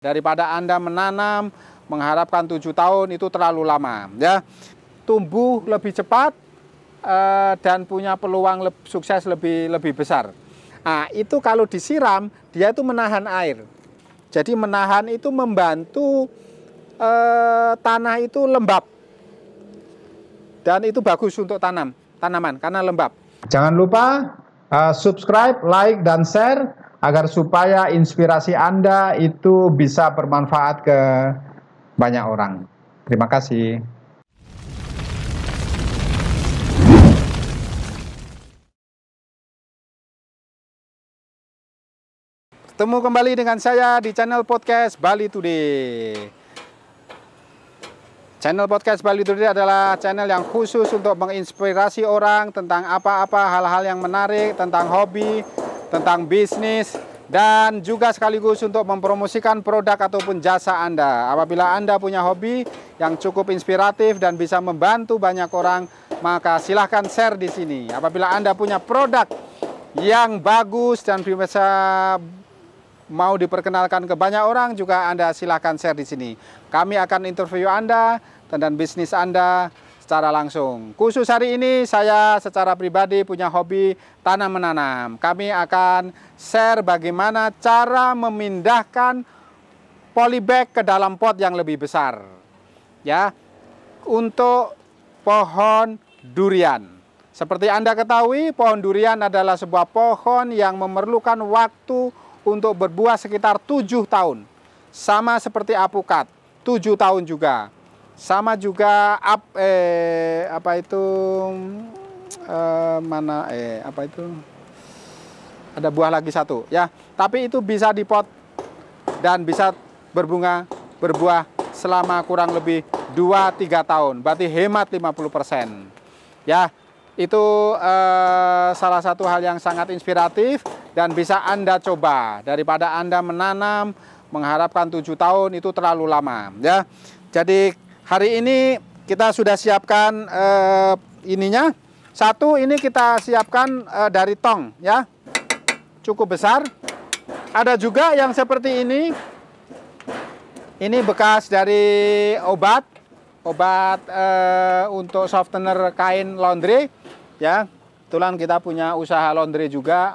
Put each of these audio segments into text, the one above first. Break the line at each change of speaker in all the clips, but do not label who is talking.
Daripada Anda menanam mengharapkan 7 tahun itu terlalu lama, ya. Tumbuh lebih cepat dan punya peluang sukses lebih besar. Nah, itu kalau disiram dia itu menahan air. Jadi menahan itu membantu tanah itu lembab. Dan itu bagus untuk tanaman karena lembab. Jangan lupa subscribe, like, dan share agar supaya inspirasi Anda itu bisa bermanfaat ke banyak orang. Terima kasih. Ketemu kembali dengan saya di channel podcast Bali Today. Channel podcast Bali Today adalah channel yang khusus untuk menginspirasi orang tentang apa-apa hal-hal yang menarik, tentang hobi, tentang bisnis, dan juga sekaligus untuk mempromosikan produk ataupun jasa Anda. Apabila Anda punya hobi yang cukup inspiratif dan bisa membantu banyak orang, maka silahkan share di sini. Apabila Anda punya produk yang bagus dan bisa mau diperkenalkan ke banyak orang, juga Anda silahkan share di sini. Kami akan interview Anda dan bisnis Anda secara langsung. Khusus hari ini saya secara pribadi punya hobi tanam menanam. Kami akan share bagaimana cara memindahkan polybag ke dalam pot yang lebih besar. Ya, untuk pohon durian. Seperti Anda ketahui, pohon durian adalah sebuah pohon yang memerlukan waktu untuk berbuah sekitar 7 tahun. Sama seperti apukat, 7 tahun juga. Sama juga ada buah lagi satu, ya. Tapi itu bisa dipot dan bisa berbuah selama kurang lebih 2-3 tahun. Berarti hemat 50%. Ya, itu salah satu hal yang sangat inspiratif dan bisa Anda coba. Daripada Anda menanam mengharapkan 7 tahun itu terlalu lama, ya. Jadi hari ini kita sudah siapkan ininya. Satu ini kita siapkan dari tong, ya. Cukup besar. Ada juga yang seperti ini. Ini bekas dari obat untuk softener kain laundry, ya. Kebetulan kita punya usaha laundry juga,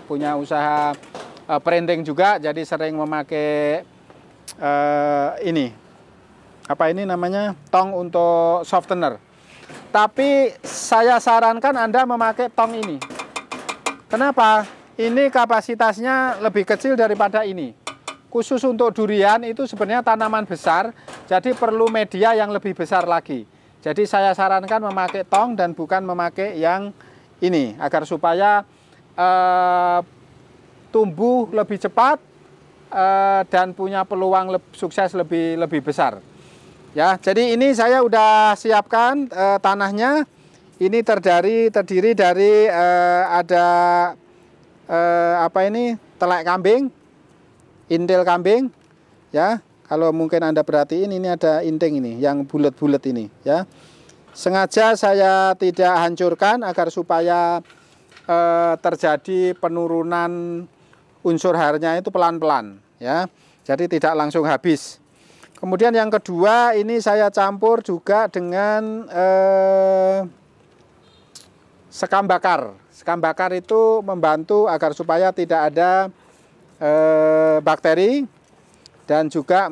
punya usaha printing juga, jadi sering memakai ini namanya tong untuk softener. Tapi saya sarankan Anda memakai tong ini. Kenapa? Ini kapasitasnya lebih kecil daripada ini. Khusus untuk durian itu sebenarnya tanaman besar, jadi perlu media yang lebih besar lagi. Jadi saya sarankan memakai tong dan bukan memakai yang ini, agar supaya tumbuh lebih cepat dan punya peluang sukses lebih besar. Ya, jadi ini saya udah siapkan tanahnya. Ini terdiri dari ada telek kambing, intil kambing, ya. Kalau mungkin Anda perhatiin ini ada inting ini yang bulat-bulat ini, ya. Sengaja saya tidak hancurkan agar supaya terjadi penurunan unsur harnya itu pelan-pelan, ya. Jadi tidak langsung habis. Kemudian yang kedua ini saya campur juga dengan sekam bakar. Sekam bakar itu membantu agar supaya tidak ada bakteri dan juga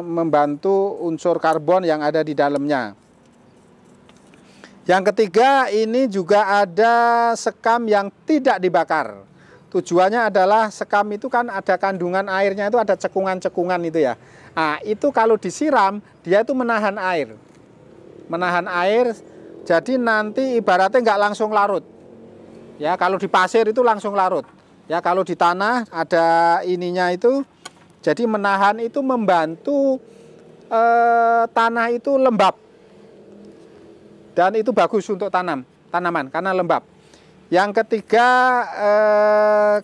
membantu unsur karbon yang ada di dalamnya. Yang ketiga ini juga ada sekam yang tidak dibakar. Tujuannya adalah sekam itu kan ada kandungan airnya, itu ada cekungan-cekungan itu ya. Nah, itu kalau disiram dia itu menahan air. Menahan air, jadi nanti ibaratnya nggak langsung larut. Ya, kalau di pasir itu langsung larut. Ya, kalau di tanah ada ininya itu, jadi menahan itu membantu tanah itu lembab. Dan itu bagus untuk tanaman karena lembab. Yang ketiga,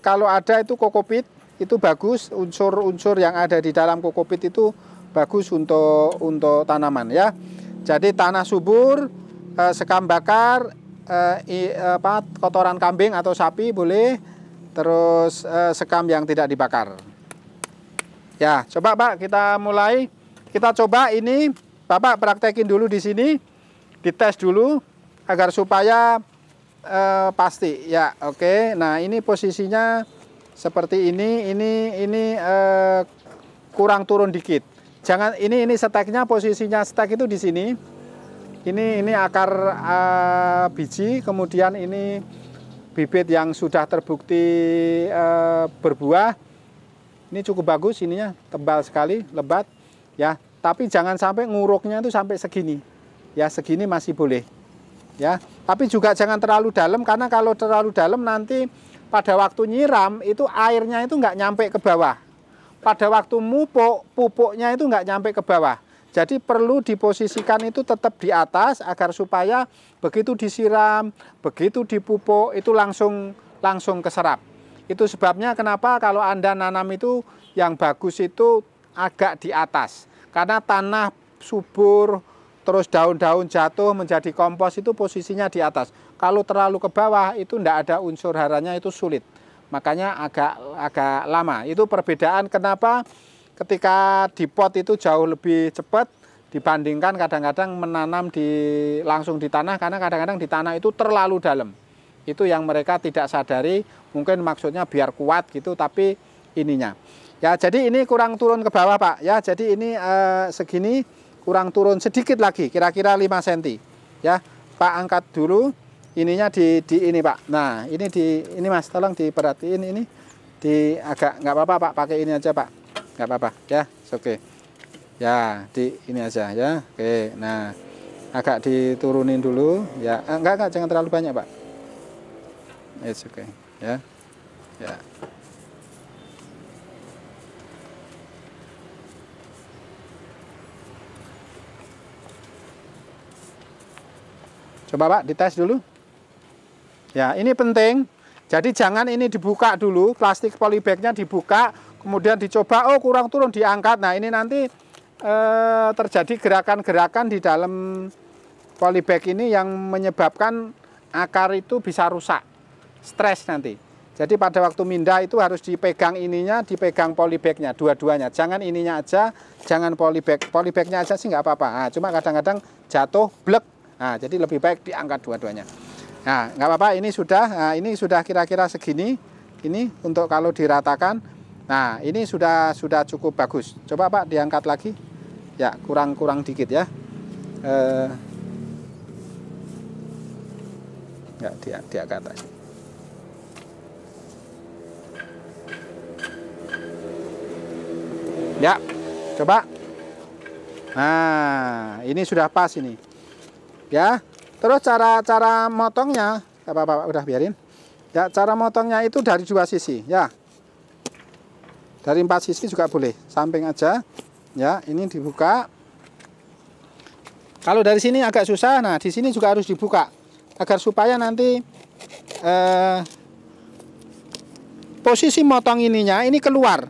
kalau ada itu kokopit, itu bagus, unsur-unsur yang ada di dalam kokopit itu bagus untuk tanaman, ya. Jadi tanah subur, sekam bakar, kotoran kambing atau sapi boleh, terus sekam yang tidak dibakar. Ya, coba Pak, kita mulai. Kita coba ini, Bapak praktekin dulu di sini, dites dulu agar supaya pasti. Ya, oke. Nah, ini posisinya seperti ini. Ini kurang turun dikit. Jangan ini steknya, posisinya stek itu di sini. Ini akar biji, kemudian ini bibit yang sudah terbukti berbuah. Ini cukup bagus, ininya tebal sekali, lebat ya. Tapi jangan sampai nguruknya itu sampai segini. Ya, segini masih boleh. Ya, tapi juga jangan terlalu dalam, karena kalau terlalu dalam nanti pada waktu nyiram itu airnya itu nggak nyampe ke bawah. Pada waktu pupuknya itu nggak nyampe ke bawah. Jadi perlu diposisikan itu tetap di atas agar supaya begitu disiram, begitu dipupuk itu langsung keserap. Itu sebabnya kenapa kalau Anda nanam itu yang bagus itu agak di atas. Karena tanah subur, terus daun-daun jatuh menjadi kompos itu posisinya di atas. Kalau terlalu ke bawah itu tidak ada unsur haranya, itu sulit. Makanya agak lama. Itu perbedaan kenapa ketika di pot itu jauh lebih cepat dibandingkan kadang-kadang menanam langsung di tanah, karena kadang-kadang di tanah itu terlalu dalam. Itu yang mereka tidak sadari, mungkin maksudnya biar kuat gitu, tapi ininya. Ya, jadi ini kurang turun ke bawah Pak. Ya, jadi ini segini kurang turun sedikit lagi, kira-kira 5 cm. Ya, Pak angkat dulu ininya di ini Pak. Nah, ini Mas, tolong diperhatiin ini. Agak nggak apa-apa Pak, pakai ini aja Pak. Nggak apa-apa ya, oke. Ya, di ini aja ya. Oke, nah agak diturunin dulu ya. Enggak, jangan terlalu banyak Pak. It's okay ya. Ya. Coba Pak dites dulu. Ya, ini penting. Jadi jangan ini dibuka dulu, plastik polybagnya dibuka, kemudian dicoba, oh kurang turun, diangkat. Nah, ini nanti terjadi gerakan-gerakan di dalam polybag ini yang menyebabkan akar itu bisa rusak, stres nanti. Jadi pada waktu mindah itu harus dipegang ininya, dipegang polybagnya, dua-duanya. Jangan ininya aja, jangan polybagnya aja sih nggak apa-apa. Nah, cuma kadang-kadang jatuh, blek. Nah, jadi lebih baik diangkat dua-duanya. Nah, nggak apa-apa, ini sudah kira-kira segini. Ini untuk kalau diratakan. Nah, ini sudah cukup bagus. Coba Pak diangkat lagi. Ya, kurang dikit ya. Nggak, diangkat aja. Ya, coba. Nah, ini sudah pas ini. Ya, terus cara motongnya, apa-apa udah biarin. Ya, cara motongnya itu dari 2 sisi, ya. Dari 4 sisi juga boleh, samping aja. Ya, ini dibuka. Kalau dari sini agak susah, nah di sini juga harus dibuka agar supaya nanti posisi motong ininya ini keluar.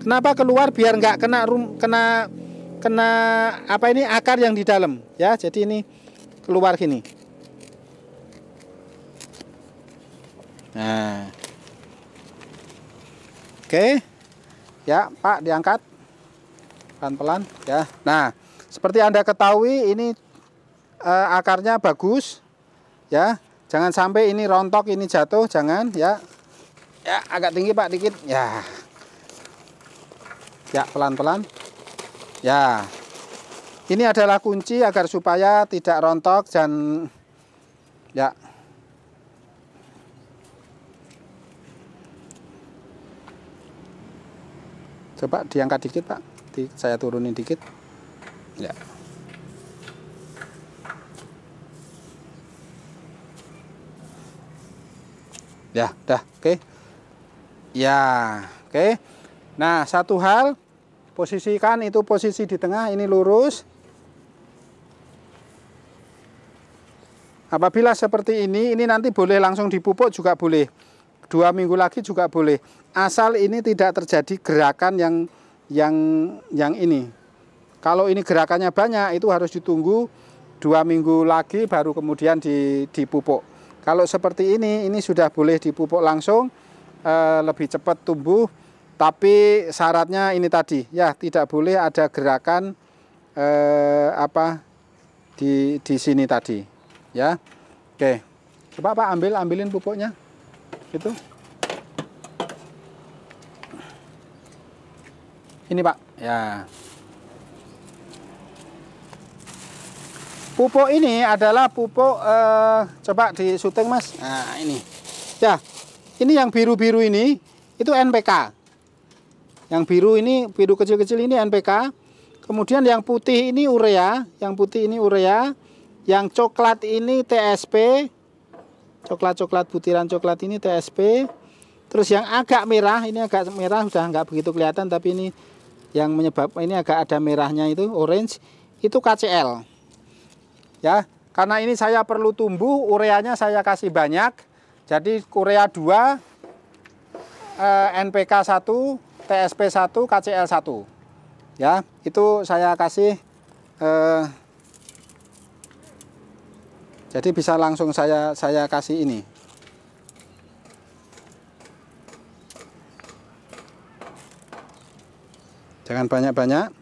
Kenapa keluar? Biar nggak kena apa ini akar yang di dalam, ya. Jadi ini keluar gini. Nah, oke, ya Pak diangkat pelan-pelan, ya. Nah, seperti Anda ketahui ini akarnya bagus, ya. Jangan sampai ini rontok, ini jatuh, jangan, ya. Ya agak tinggi Pak dikit, ya. Ya pelan-pelan, ya. Ini adalah kunci agar supaya tidak rontok dan ya. Coba diangkat dikit Pak, saya turunin dikit. Ya. Ya, dah, oke. Ya, oke. Nah, satu hal, posisikan itu posisi di tengah, ini lurus. Apabila seperti ini nanti boleh langsung dipupuk juga boleh. 2 minggu lagi juga boleh. Asal ini tidak terjadi gerakan yang ini. Kalau ini gerakannya banyak, itu harus ditunggu 2 minggu lagi baru kemudian dipupuk. Kalau seperti ini sudah boleh dipupuk langsung, lebih cepat tumbuh Tapi syaratnya ini tadi ya, tidak boleh ada gerakan di sini tadi ya. Oke, coba Pak ambilin pupuknya itu. Ini Pak ya. Pupuk ini adalah pupuk coba di syuting Mas. Nah ini ya, ini yang biru-biru ini itu NPK. Yang biru ini, biru kecil-kecil ini NPK. Kemudian yang putih ini urea, yang coklat ini TSP, coklat butiran coklat ini TSP. Terus yang agak merah, ini agak merah sudah nggak begitu kelihatan, tapi ini yang menyebabkan ini agak ada merahnya itu orange, itu KCL. Ya, karena ini saya perlu tumbuh, ureanya saya kasih banyak. Jadi urea 2, NPK 1, TSP 1, KCL 1. Ya, itu saya kasih jadi bisa langsung saya kasih ini. Jangan banyak-banyak.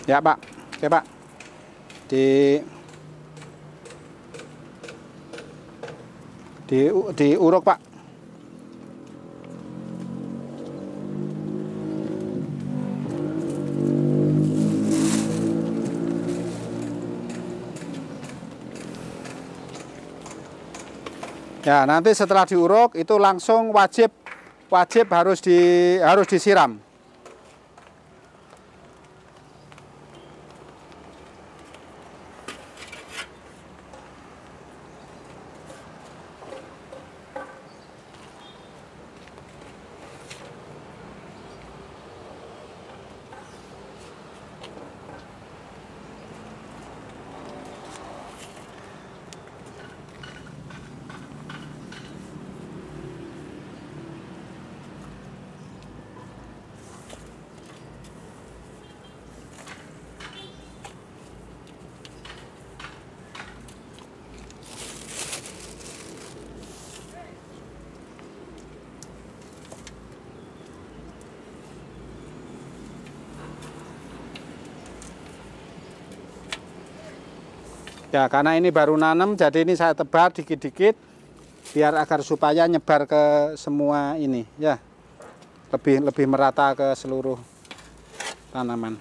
Ya, Pak. Oke, Pak. Diuruk Pak. Ya, nanti setelah diuruk itu langsung wajib harus disiram. Ya, karena ini baru nanam, jadi ini saya tebar dikit-dikit biar agar supaya nyebar ke semua ini, ya. Lebih merata ke seluruh tanaman.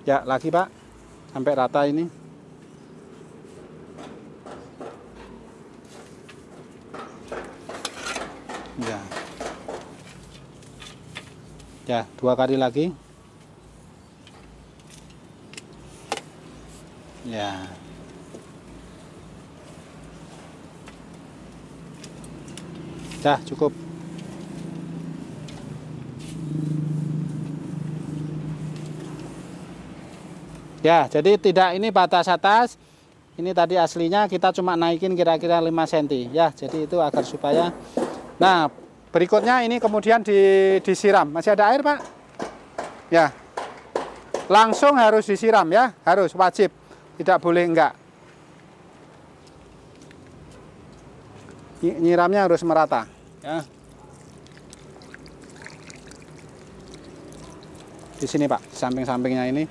Ya, lagi Pak, sampai rata ini. Ya. Ya, 2 kali lagi. Ya. Dah cukup. Ya, jadi tidak ini batas atas. Ini tadi aslinya kita cuma naikin kira-kira 5 cm ya. Jadi itu agar supaya. Nah, berikutnya ini kemudian disiram. Masih ada air, Pak? Ya. Langsung harus disiram ya, harus wajib. Tidak boleh enggak. Nyiramnya harus merata ya. Di sini Pak, samping-sampingnya ini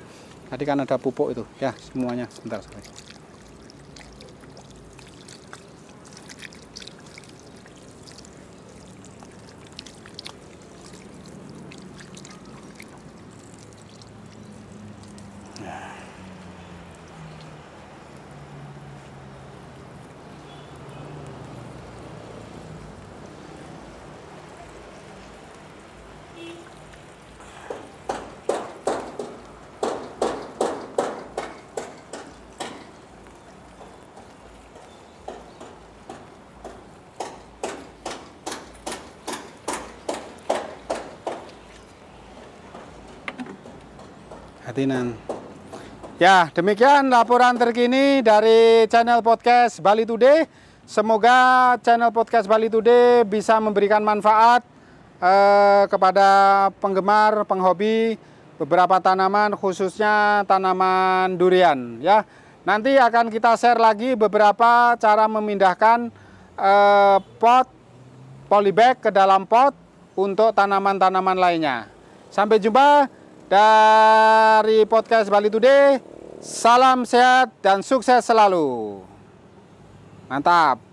tadi kan ada pupuk itu ya, semuanya. Sebentar sorry. Hatinan. Ya, demikian laporan terkini dari channel podcast Bali Today. Semoga channel podcast Bali Today bisa memberikan manfaat kepada penggemar, penghobi beberapa tanaman, khususnya tanaman durian ya. Nanti akan kita share lagi beberapa cara memindahkan pot polybag ke dalam pot untuk tanaman-tanaman lainnya. Sampai jumpa dari podcast Bali Today. Salam sehat dan sukses selalu. Mantap.